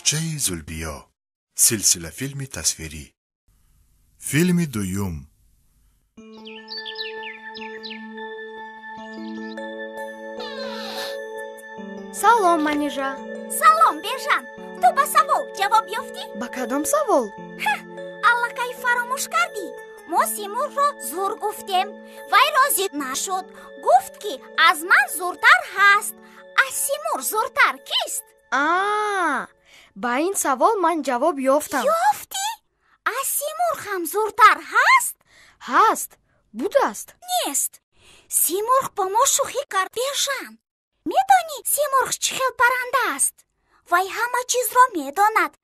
باغچه‌ی زولبیا. سلسله فیلم تصویری. فیلم دوم. سلام منیژا. سلام بیژن. تو با سوال جواب یافتی؟ با کدام سوال؟ allaqay فراموش کردی. ما سیمور را زور گفتیم. وی راضی نشد. گفت که از من زورتر هست. از سیمور زورتر کیست؟ با این سوال من جواب یافتم. یافتی؟ از سیمور هم زورتر هست؟ هست. بود است. نیست. سیمرغ با ما شوخی کرد بیژن. میدانی سیمرغ چه خیل پرنده است؟ وی همه چیز را میداند.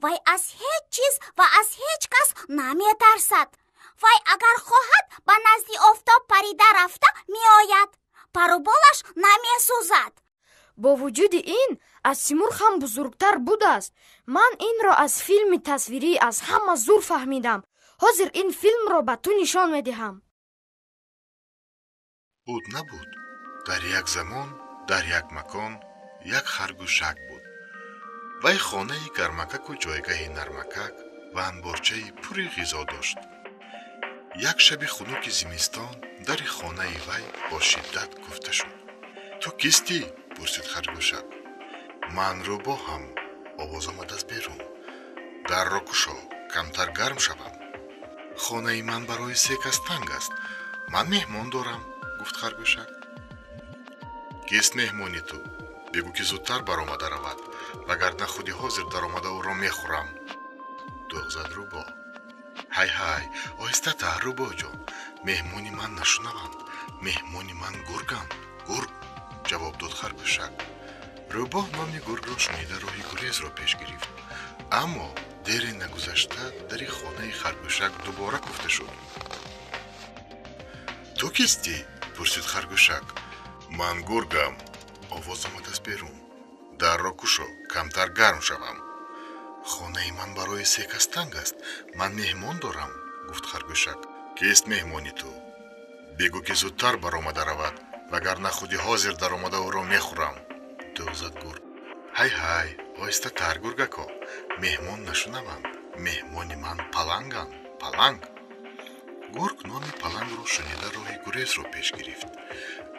وی از هیچ چیز و از هیچ کس نمیترسد. وی اگر خواهد به نزد آفتاب پریده رفته میآید. پر و بالش نمیسوزد. با وجود این از سیمرغ هم بزرگتر بود است. من این را از فیلم تصویری از همه زور فهمیدم. حاضر این فیلم را به تو نشان میدهم. بود نبود. در یک زمان در یک مکان یک خرگوشک بود. وی خانه گرمکک و جایگاه نرمکک و انبارچه پوری غذا داشت. یک شب خنک زمستان در خانه وی با شدت گفته شد. تو کیستی؟ پرسید خرگوشک. من روباه هم. آواز آمد از بیرون. در را گشا کمتر گرم شوم. خانه من برای 3 کس تنگ است. من مهمان دارم. گفت خرگوشک. کیست مهمانی تو؟ بگو که زودتر برآمده رود وگرنه خودی حاضر در آمده او را میخورم. دوغ زد روباه. های آهسته تر روباه جان. مهمانی من نشنوند. مهمانی من گرگم. گرگ جواب داد خرگوشک. روباه نام گرگ را شنیده راهی گریز را پیش گرفت. اما دیر نگذشته در خانه خرگوشک دوباره گفته شد. تو کیستی؟ پرسید خرگوشک. من گرگم. آواز آمد از بیرون. در را گشا کمتر گرم شوم. خانه من برای 3 کس تنگ است. من مهمان دارم. گفت خرگوشک. کیست مهمانی تو؟ بگو که زودتر برآمده رود وگرنه خودی حاضر در آمده او را میخورم. دوغ زد گرگ. های آهسته تر گرگکا. مهمان نشنوند. مهمانی من پلنگند. پلنگ. گرگ نام پلنگ را شنیده راهی گریز را پیش گرفت.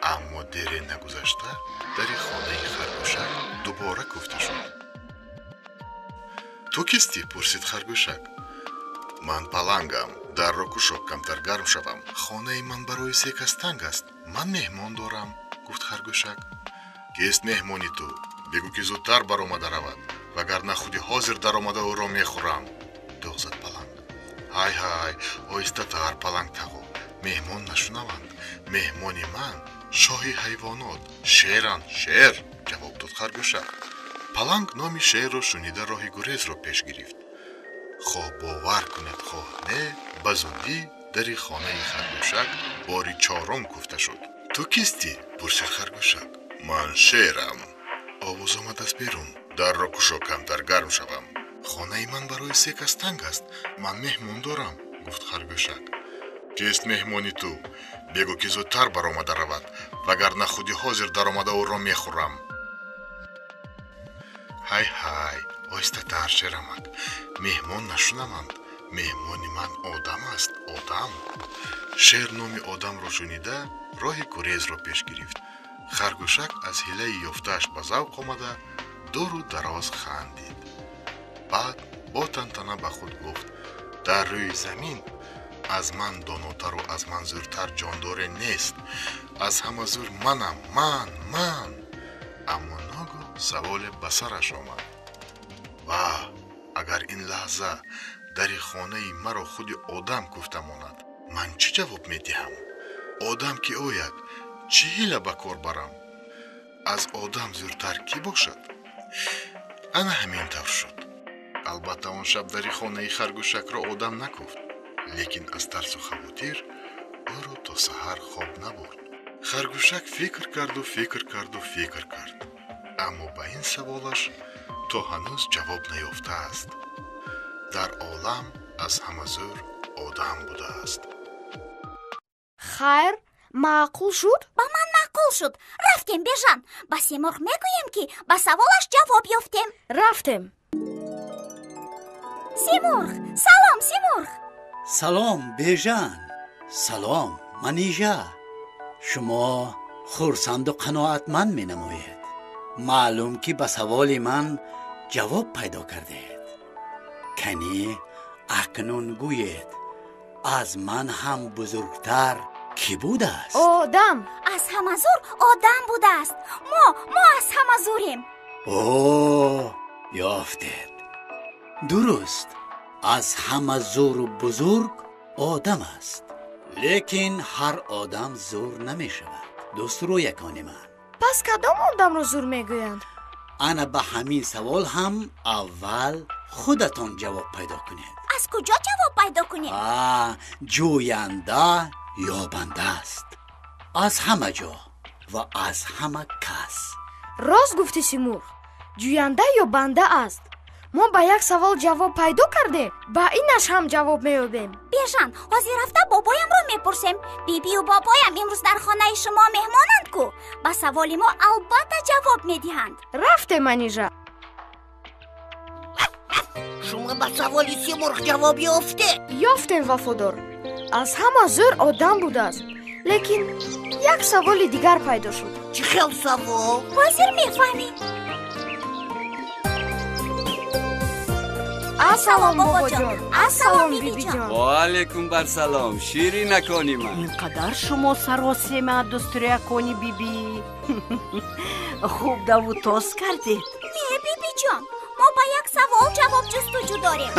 اما دیر نگذشته در خانه خرگوشک دوباره گفته شد. تو کیستی؟ پرسید خرگوشک. من پلنگم. در را گشا کمتر گرم شوم. خانه من برای 3 کس تنگ است. من مهمان دارم. گفت خرگوشک. کیست مهمانی تو؟ بگو که زودتر برآمده رود وگرنه خودی حاضر در آمده او را میخورم. دوغ زد پلنگ. های آهسته تر پلنگ تقو. مهمان نشنوند. مهمانی من شاهی حیوانات شیرند. شیر جواب داد خرگوشک. پلنگ نامی شیر را شنیده راهی گریز را پیش گرفت. خواه باور کنید خواه نه به زودی در خانه خرگوشک باری 4 گفته شد. تو کیستی؟ پرسید خرگوشک. من شیرم. آواز آمد از بیرون. در را گشا کمتر گرم شوم. خانه من برای 3 کس تنگ است. من مهمان دارم. گفت خرگوشک. کیست مهمانی تو؟ بگو که زودتر برآمده رود وگرنه خودی حاضر در آمده او را میخورم. های آهسته تر شیرمک. مهمان نشنوند. مهمانی من آدم است. آدم. شیر نام آدم را شنیده راه گریز را پیش گرفت. خرگوشک از حیله یافته‌اش به ذوق آمده دور و دراز خندید. بعد با تنتنه به خود گفت. در روی زمین از من داناتر و از من زورتر جاندار نیست. از همه زور منم. من. اما ناگاه سوال به سرش آمد. اگر این لحظه در خانه مرا خود آدم گفته ماند من چه جواب میدهم؟ آدم که آید چه حیله به کار برم؟ از آدم زورتر کی باشد؟ انا همین طور شد. البته آن شب در خانه خرگوشک را آدم نگفت. لیکن از ترس و خواطر او را تا سحر خواب نبرد. خرگوشک فکر کرد اما به این سوالش تا هنوز جواب نیافته است. در عالم از همه زور آدم بوده است. خیر معقول شد؟ با من معقول шуд. Рафтем бежан. Ба Симург мегӯем ки ба саволаш ҷавоб ёфтем. Рафтем. Симург, салом Симург. салом бежан. салом манижа. шумо хурсанду қаноатманд менамоед. маълум ки ба саволи ман ҷавоб пайдо кардед. кани акнун гӯед, аз ман ҳам бузургтар кӣ будааст? Одам. аз ҳама зур одам будааст. мо аз ҳама зурем. о ёфтед. дуруст, аз ҳама зуру бузург одам аст. лекин ҳар одам зур намешавад. дӯсту якони ман, пас кадом одамро зур мегӯянд? ана ба ҳамин савол ҳам аввал худатон ҷавоб пайдо кунед. аз куҷо ҷавоб пайдо кунем? ҷӯянда ёбанда аст. аз ҳама ҷо ва аз ҳама кас. Рост гуфти Симург. ҷӯянда ё банда аст. мо ба як савол ҷавоб пайдо кардем, ба инаш ҳам ҷавоб меёбем. бежан, ҳозир рафта бобоямро мепурсем. бибию бобоям имрӯз дар хонаи шумо меҳмонанд ку. ба саволи мо албатта ҷавоб медиҳанд. Рафтем манижа. шумо ба саволи Симург ҷавоб ёфтед? ёфтем вафодор. аз ҳама зур одам будааст. лекин як саволи дигар пайдо шуд. чӣ хел савол? ҳозир мефаҳмӣ. ассалом бобоҷон. ассалом бибиҷон. وعلیکم بر سلام شیرین نکنی من. اینقدر شما سراسیمه دستوری کنی بیبی. خوب دو توس کردید. не бибиҷон, мо ба як савол ҷавоб ҷустуҷӯ дорем.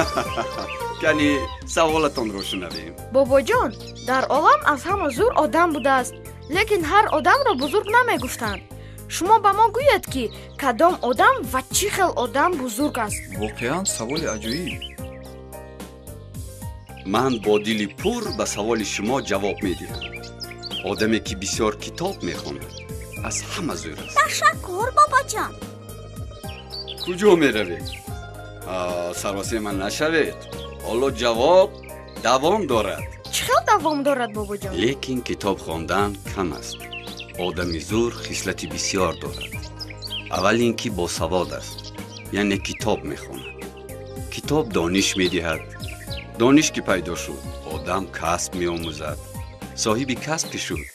کنی سوالتون رو شنویم. бобоҷон, дар олам аз ҳама зур одам будааст, лекин ҳар одамро бузург намегуфтанд. шумо ба мо гӯед ки кадом одам ва чӣ хел одам бузург аст? воқеан саволи аҷоиб. من با دلی پر به سوال شما جواب میدم. آدمی که بسیار کتاب میخواند از همه زور است. ташаккур бобоҷон. کجا میروید؟ سرواسی من نشوید. حالا جواب دوام دارد. чӣ хел давом дорад бобоҷон? لیکن کتاب خواندن کم است. آدمی زور خصلتی بسیار دارد. اول اینکه با سواد است، یعنی کتاب میخواند. کتاب دانش میدهد. دانش که پیدا شد آدم کسب میآموزد. صاحب کسب که شد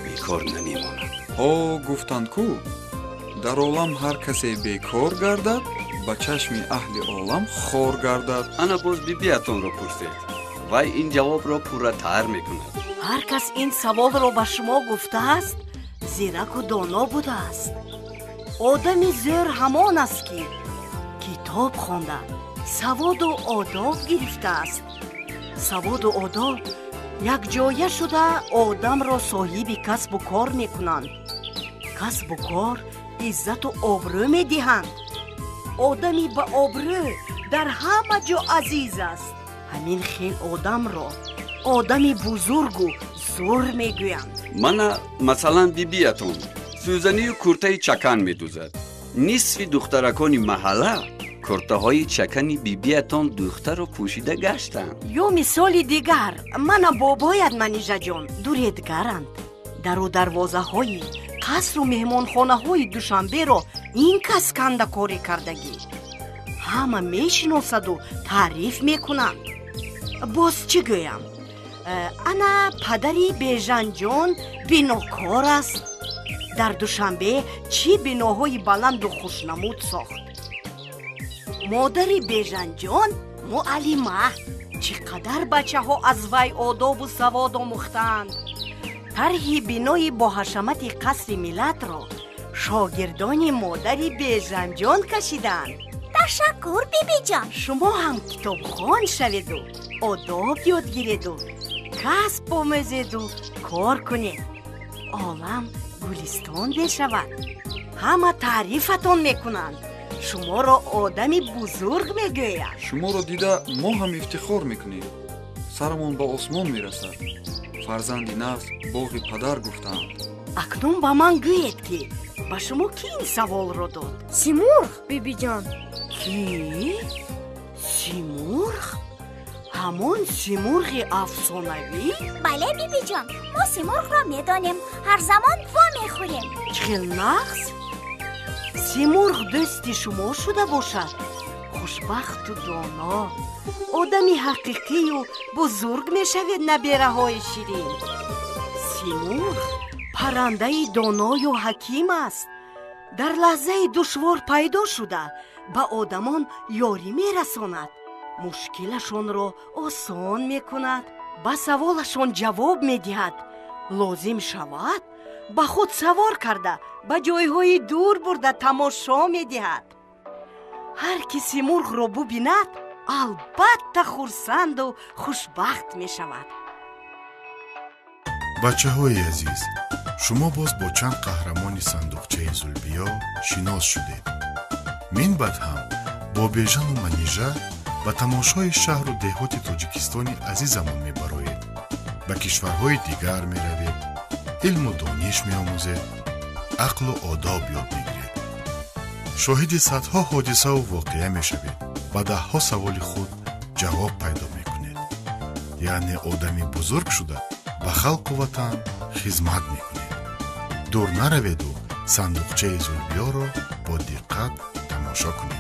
بیکار نمیماند. گفتند کو дар олам ҳар касе бекор гардад, ба чашми аҳли олам хор гардад. انا باز بیبیتون رو پرسید. وای این جواب را پورتر میکند. هر کس این سوال رو به شما گفته است زیرک و دانا بوده است. آدمی زر همان است که کتاب خوانده، سواد و آداب گرفته است. سواد و آداب یک جایه شده آدم را صاحب کسب و کار میکنند. کسب و کار عزت و آبرو میدهند. آدمی با آبرو در همه جا عزیز است. همین خیل آدم را آدمی بزرگ و زور میگویند. من مثلا بیبیتون سوزنی و کرته چکن میدوزد. نصف دخترکان محله کرته های چکن بیبیتون دختر رو پوشیده گشتند. یا مثال دیگر من بابایت منیژه جان دوریدگرند. در و دروازه های قصر و مهمان خانه های دوشنبه را این کس کنده کاری کردگی. همه میشناسد و تعریف میکنند. باز چی گویم؟ انا پدری بیژن جان بیناکار است. در دوشنبه چی بیناهای بلند و خوشنمود ساخت. مادری بیژن جان معلمه. چقدر بچه ها از وی آداب و سواد آموختند. طرح بینای با حشمت قصر ملت را شاگردان مادری بیژن جان کشیدند. تشکر بیبی جان. شما هم کتاب خوان شوید و آداب یاد گیرید و کسب آموزید و کار کنید. عالم گلستان بشود. همه تعریفتان میکنند. شما را آدمی بزرگ میگوید. شما را دیده ما هم افتخار میکنیم. سرمون با آسمان میرسد. فرزندی نسل باغی پدر گفتند. اکنون با من گوید که با شما کی این سوال را داد؟ سیمرغ بیبی جان. کی؟ سیمرغ؟ ҳамон симурғи афсонавӣ? бале бибиҷон, мо симурғро медонем, ҳар замон ва мехӯрем. чилнағз симурғ дӯсти шумо шуда бошад? хушбахту доно, одами ҳақиқию бузург мешавед набераҳои ширин. симурғ паррандаи доною ҳаким аст. дар лаҳзаи душвор пайдо шуда ба одамон ёрӣ мерасонад, мушкилашонро осон мекунад, ба саволашон ҷавоб медиҳад, лозим шавад ба худ савор карда ба ҷойҳои дур бурда тамошо медиҳад. ҳар ки симурғро бубинад, албатта хурсанду хушбахт мешавад. бачаҳои азиз, шумо боз бо чанд қаҳрамони сандуқчаи зулбиё шинос шудед. мин баъд ҳам бо бежану манижа ба тамошои шаҳру деҳоти тоҷикистони азизамон мебароед. ба кишварҳои дигар меравед, илму дониш меомӯзед, ақлу одоб ёд мегиред. шоҳиди садҳо ҳодисаву воқеа мешавед. ба даҳҳо саволи худ ҷавоб пайдо мекунед. яъне одами бузург шуда ба халқу ватан хизмат мекунед. дур нараведу сандуқчаи зулбиёро бо диққат тамошо кунед.